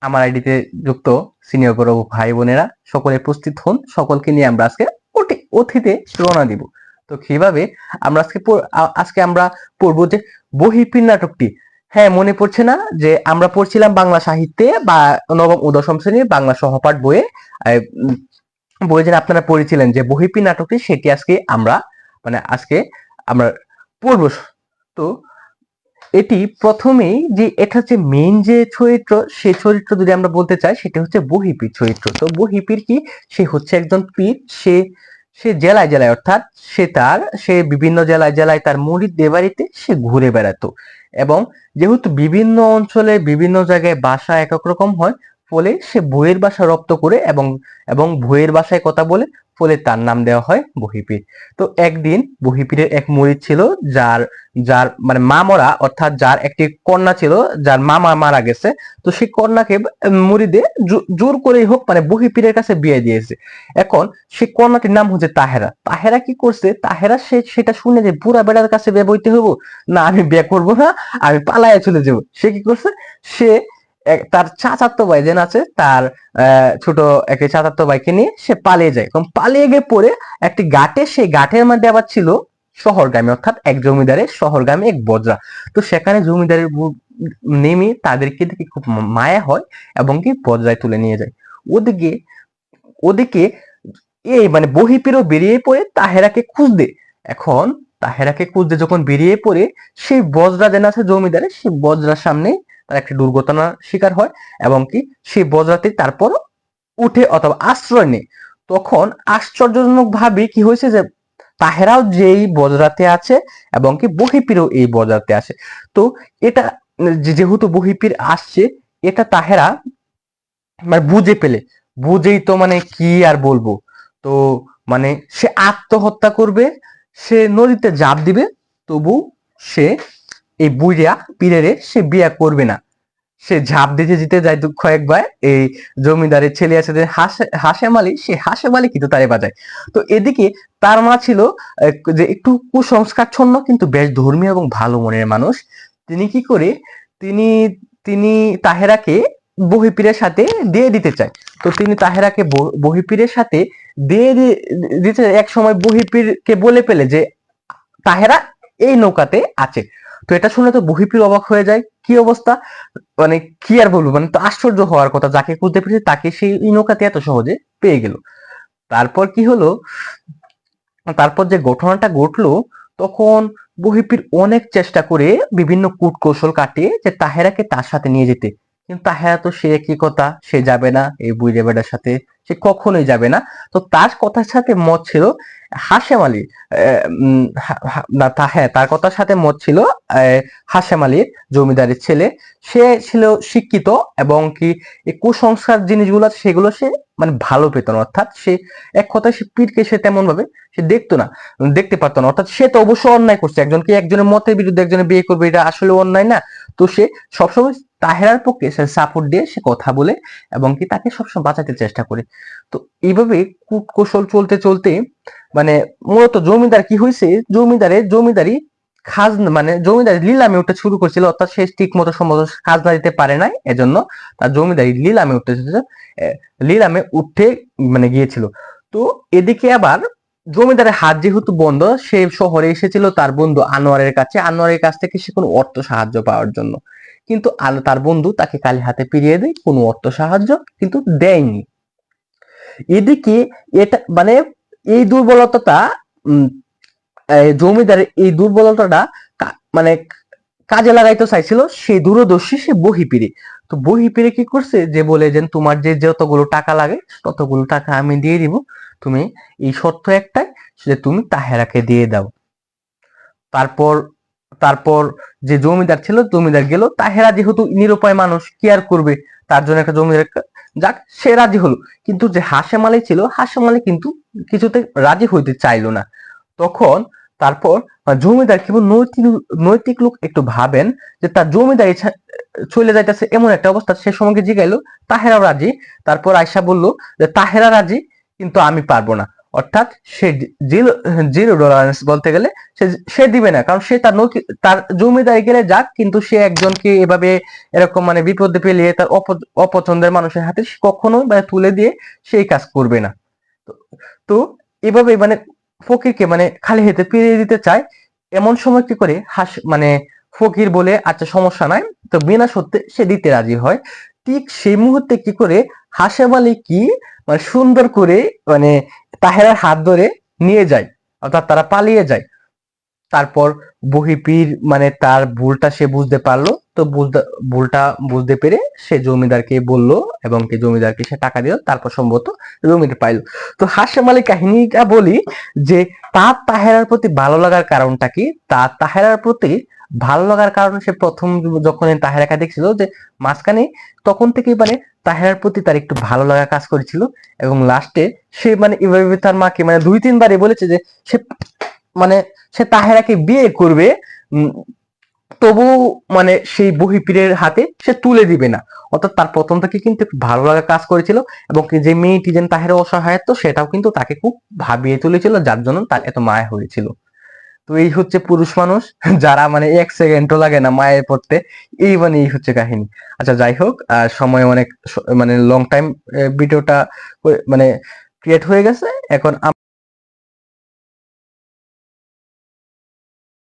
আমার আইডিতে যুক্ত সিনিয়র বড় ভাই বোনেরা সকলে প্রস্তুত হন, সকলকে নিয়ে আমরা আজকে অতীতে রওনা দিব। তো কিভাবে আমরা আজকে আমরা পড়বো যে বহিঃপির নাটকটি। হ্যাঁ, মনে পড়ছে না যে আমরা পড়ছিলাম বাংলা সাহিত্যে বা নবম ও দশম শ্রেণীর বাংলা সহপাঠ বইয়ে, বইয়ে যেন আপনারা পড়েছিলেন যে বহিঃপির নাটকটি, সেটি আজকে আমরা পড়বো। তো এটি প্রথমেই যে এটা হচ্ছে মেইন যে চরিত্র, সেই চরিত্র যদি আমরা বলতে চাই সেটা হচ্ছে বহিঃপীর চরিত্র। তো বহিঃপীর কি, সে হচ্ছে একজন পীর। সে সে জেলায় জেলায়, অর্থাৎ সে বিভিন্ন জেলায় জেলায় তার মুরিদদের বাড়িতে সে ঘুরে বেড়াতো। এবং যেহেতু বিভিন্ন অঞ্চলে বিভিন্ন জায়গায় ভাষা এক এক রকম হয়, ফলে সে বইয়ের ভাষা রপ্ত করে এবং এবং বইয়ের ভাষায় কথা বলে, ফলে তার নাম দেওয়া হয় বহিঃপীর। তো একদিন বহিঃপীরের এক মুরিদ ছিল, যার যার মানে মা মরা, অর্থাৎ যার একটি কন্যা ছিল, যার মামা মারা গেছে। তো সেই কন্যাকে মুরিদে জোর করেই হোক বহিঃপীরের কাছে বিয়ে দিয়েছে। এখন সেই কন্যাটির নাম হচ্ছে তাহেরা। তাহেরা কি করছে, তাহেরা সেটা শুনে যে বুড়া বেড়ার কাছে বিয়ে বইতে হইব না, আমি বিয়ে করবো না, আমি পালাইয়া চলে যাবো। সে কি করছে, সে তার চাচাতো ভাই যেন আছে, তার ছোট একটি চাচাতো ভাইকে নিয়ে সে পালিয়ে যায়। এবং পালিয়ে গিয়ে পড়ে একটি ঘাটে, সেই ঘাটের মধ্যে আবার ছিল শহরগামী, অর্থাৎ এক জমিদারের শহরগামী এক বজরা। তো সেখানে জমিদারের নেমে তাদেরকে দেখে খুব মায়া হয় এবং কি বজরায় তুলে নিয়ে যায়। ওদিকে ওদিকে এই বহিঃপীরও বেরিয়ে পড়ে তাহেরাকে খুঁজতে। এখন তাহেরাকে খুঁজতে যখন বেরিয়ে পড়ে, সেই বজরা যেন আছে জমিদারের, সেই বজরার সামনে তার একটা দুর্ঘটনার শিকার হয় এবং কি সেই বজরাতে তারপর উঠে অথবা আশ্রয় নেয়। তখন আশ্চর্যজনক ভাবে কি হয়েছে যে তাহেরাও যেই বজরাতে আছে এবং কি বহিঃপীরও এই বজরাতে আসে। তো এটা যেহেতু বহিঃপীর আসছে, এটা তাহেরা বুঝে পেলে, বুঝেই তো কি আর বলবো, তো সে আত্মহত্যা করবে, সে নদীতে ঝাঁপ দিবে, তবু সে এই বুইড়া পীরেরে সে বিয়ে করবে না। সে ঝাঁপ দিতে দিতে যায় কয়েকবার, এই জমিদারের ছেলে আছে যে হাশেম আলী, সে হাশেম আলী কিন্তু তারে বাজায়। তো এদিকে তার মা ছিল যে একটু কুসংস্কারচ্ছন্ন কিন্তু বেশ ধর্মীয় এবং ভালো মনের মানুষ। তিনি কি করে, তিনি তিনি তাহেরাকে বহিঃপীরের সাথে দিয়ে দিতে চায়। তো তিনি তাহেরাকে বহিঃপীরের সাথে দিয়ে দিতে এক সময় বহিঃপীরকে বলে ফেলে যে তাহেরা এই নৌকাতে আছে। তো এটা শুনে তো বহিঃপীর অবাক হয়ে যায়, কি অবস্থা, কি আর বলবো, তো আশ্চর্য হওয়ার কথা, যাকে খুঁজতে পেরেছে তাকে সেই নৌকাতে এত সহজে পেয়ে গেল। তারপর কি হলো, তারপর যে ঘটনাটা ঘটলো, তখন বহিঃপীর অনেক চেষ্টা করে বিভিন্ন কূটকৌশল কাটিয়ে যে তাহেরাকে তার সাথে নিয়ে যেতে। কিন্তু তাহেরা তো সে কি কথা, সে যাবে না এই বুইড়ে বেটার সাথে, সে কখনোই যাবে না। তো তার কথার সাথে মত ছিল হাশেম আলী, হ্যাঁ, তার কথার সাথে মত ছিল হাশেম আলীর, জমিদারের ছেলে। সে ছিল শিক্ষিত এবং কি এই কুসংস্কার জিনিসগুলো সেগুলো সে ভালো পেত না। অর্থাৎ সে এক কথায় সে পীরকে সে তেমন ভাবে সে দেখতো না, দেখতে পারতো না। অর্থাৎ সে তো অবশ্যই অন্যায় করছে, একজনের মতের বিরুদ্ধে একজনের বিয়ে করবে, এটা আসলে অন্যায় না। তো সে সবসময় তাহেরার পক্ষে সে সাপোর্ট দিয়ে সে কথা বলে এবং কি তাকে সবসময় বাঁচাতে চেষ্টা করে। তো এইভাবে কূটকৌশল চলতে চলতে মূলত জমিদার কি হয়েছে, জমিদারি খাজনা জমিদারি লিলামে উঠতে শুরু করছিল। অর্থাৎ সে ঠিক মতো সম্ভবত খাজনা দিতে পারে নাই, এজন্য তার জমিদারি লিলামে লিলামে উঠতে গিয়েছিল। তো এদিকে আবার জমিদারের হাত যেহেতু বন্ধ, সে শহরে এসেছিল তার বন্ধু আনোয়ারের কাছে, আনোয়ারের কাছ থেকে সে কোনো অর্থ সাহায্য পাওয়ার জন্য। কিন্তু তার বন্ধু তাকে খালি হাতে ফিরিয়ে দেয়, কোনো অর্থ সাহায্য কিন্তু দেয়নি। এদিকে এটা এই দুর্বলতাটা, জমিদারের এই দুর্বলতাটা মানে কাজে লাগাইতে চাইছিল সেই দূরদর্শী সে বহিঃপীরে। তো বহিঃপীরে কি করছে, যে বলে যে তোমার যে যতগুলো টাকা লাগে ততগুলো টাকা আমি দিয়ে দিব, তুমি এই শর্ত একটাই, যে তুমি তাহেরাকে দিয়ে দাও। তারপর তারপর যে জমিদার ছিল, জমিদার গেল, তাহেরা যেহেতু নিরুপায় মানুষ, কি আর করবে, তার জন্য একটা জমিদার, যাক সে রাজি হলো। কিন্তু যে হাশেম আলী ছিল, হাশেম আলী কিন্তু কিছুতে রাজি হইতে চাইলো না। তখন তারপর জমিদার কেবল নৈতিক নৈতিক লোক একটু ভাবেন যে তার জমিদারি চলে যাইতেছে এমন একটা অবস্থা, সে সময়কে জিগাইলো, তাহেরাও রাজি। তারপর আয়সা বলল যে তাহেরা রাজি কিন্তু আমি পারবো না। অর্থাৎ সে জিরো জিরো টলারেন্স বলতে গেলে সে সে দিবে না, কারণ সে তার তার জমিদারি গেলে যাক, কিন্তু সে একজনকে এভাবে এরকম মানে বিপদে পেলিয়ে তার অপছন্দের মানুষের হাতে সে কখনোই মানে তুলে দিয়ে সেই কাজ করবে না। তো এভাবে মানে ফকিরকে মানে খালি হাতে ফিরিয়ে দিতে চায়। এমন সময় কি করে মানে ফকির বলে আচ্ছা সমস্যা নাই, তো বিনা সত্যে সে দিতে রাজি হয়। ঠিক সেই মুহূর্তে কি করে হাসেম আলী কি মানে সুন্দর করে মানে তাহেরার হাত ধরে নিয়ে যায়, অর্থাৎ তারা পালিয়ে যায়। তারপর বহিপীর মানে তার ভুলটা সে বুঝতে পারলো, তো ভুলটা বুঝতে পেরে সে জমিদারকে বলল এবং কি জমিদারকে সে টাকা দিল, তারপর সম্ভবত জমিটা পাইলো। তো হাশেম আলী কাহিনীটা বলি যে তার তাহেরার প্রতি ভালো লাগার কারণটা কি, তার তাহেরার প্রতি ভালো লাগার কারণ সে প্রথম যখন তাহেরাকে দেখছিল যে মাঝখানে, তখন থেকেই মানে তাহেরার প্রতি তার একটু ভালো লাগা কাজ করেছিল। এবং লাস্টে সে মানে এভাবে তার মাকে মানে 2-3 বারই বলেছে যে সে মানে সে তাহেরাকে বিয়ে করবে, তবু মানে সেই বহিপীরের হাতে সে তুলে দিবে না। অর্থাৎ তার প্রথম থেকে কিন্তু একটু ভালো লাগা কাজ করেছিল, এবং যে মেয়েটি যেন তাহের অসহায়ত্ব সেটাও কিন্তু তাকে খুব ভাবিয়ে তুলেছিল, যার জন্য তার এত মায়া হয়েছিল। তো এই হচ্ছে পুরুষ মানুষ, যারা মানে 1 সেকেন্ডও লাগে না মায়ের পড়তে, এই মানে এই হচ্ছে কাহিনী। আচ্ছা যাই হোক, সময় অনেক মানে লং টাইম ভিডিওটা মানে ক্রিয়েট হয়ে গেছে। এখন